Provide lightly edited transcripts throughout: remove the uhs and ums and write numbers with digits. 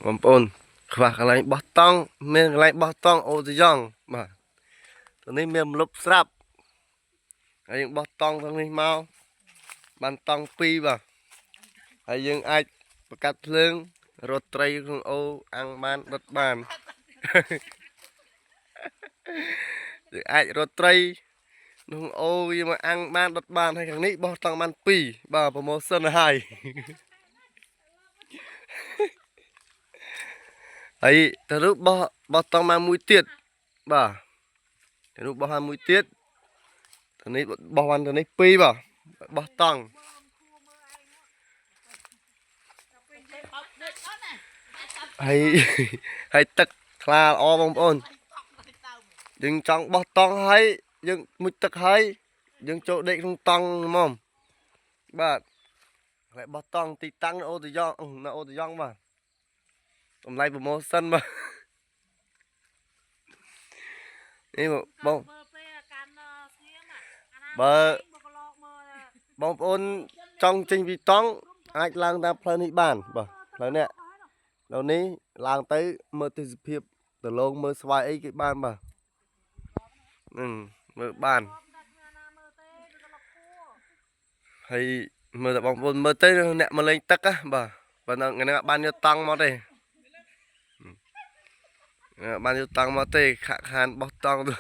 បងប្អូនខ្វះកន្លែងបោះតង់មានកន្លែងបោះតង់អូតយ៉ងបាទตัวนี้មានមលុបស្រាប់ហើយយើងបោះតង់ខាងនេះមកបានតង់2បាទហើយយើងអាចបង្កាត់ភ្លើងរត់ត្រីក្នុងអូអាំងបានដុតបានយើងអាចរត់ត្រីក្នុងអូយើងមកអាំងបានដុតបានហើយខាងនេះបោះតង់បាន2បាទប្រម៉ូសិនហើយហើយទៅរូបបោះតង់មកមួយទៀតបាទទៅរូបបោះមកមួយទៀតទៅនេះបោះបានទៅនេះ2បាទបោះតង់ហើយទឹកថ្លាល្អបងប្អូនយើងចង់បោះតង់ហើយយើងមុជទឹកហើយយើងចូលដេកក្នុងតង់ហ្មងបាទហើយបោះតង់ទីតាំងនៅអូតយ៉ងបាទតម្លៃប្រម៉ូសិនបាទនេះបងបើបងប្អូនចង់ចេញពីតង់អាចឡើងតាមផ្លូវនេះបានបាទផ្លូវនេះឡើងទៅមើលទេសភាពទៅលងមើលស្វាយអីគេបានបាទមើលបានហើយមើលតែបងប្អូនមើលទៅអ្នកមកលេងទឹកណាបាទប៉ុន្តែថ្ងៃនេះបានយកតង់មកទេបានយកតង់មកទេខានបោះតង់ទៅ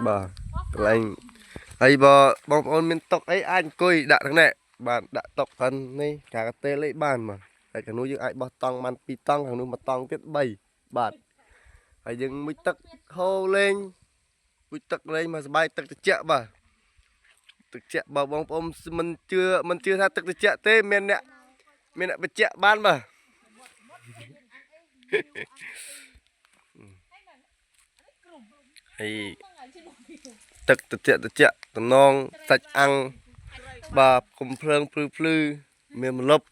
បាទកន្លែងហើយបងប្អូនមានតុកអីអាចអង្គុយដាក់ទាំងនេះបាទដាក់តុកខាងនេះកាកាទេលេបានបាទហើយខាងនោះយើងអាចបោះតង់បាន2តង់ខាងនោះ1តង់ទៀត3បាទហើយយើងមុជទឹកហូរលេងមុជទឹកលេងមកសបាយទឹកត្រជាក់បាទទឹកត្រជាក់បើបងប្អូនមិនជឿថាទឹកត្រជាក់ទេមានអ្នកបញ្ជាក់បានបាទហើយទឹកត្រជាក់តំណងសាច់អាំងបាទកុំភ្លើងភ្លឺមានម្លប់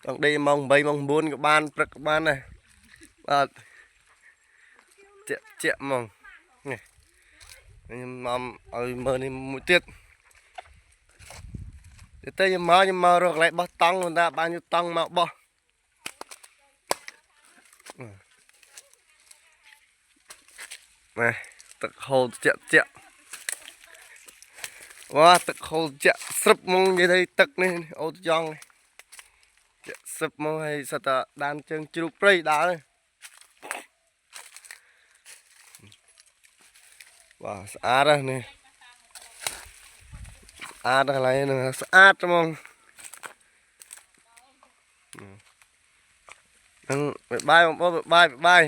ต้องដេកម៉ោង8ម៉ោង9ក៏បានព្រឹកក៏បានដែរបាទជាក់ហ្មងនេះខ្ញុំមកឲ្យមើលនេះមួយទៀតទៅខ្ញុំមករកកន្លែងបោះតង់តែបានយកតង់មកបោះនេះទឹកហូរត្រជាក់វ៉ាទឹកហូរត្រជាក់ស្រុបហ្មងនិយាយទៅទឹកនេះអូតយ៉ងនេះស្រុបមកឲ្យសិតតែដានជើងជ្រូកព្រៃដើរបាទស្អាតណាស់នេះស្អាតកន្លែងហ្នឹងស្អាតហ្មងហ្នឹងបាយបងប្អូនបាយ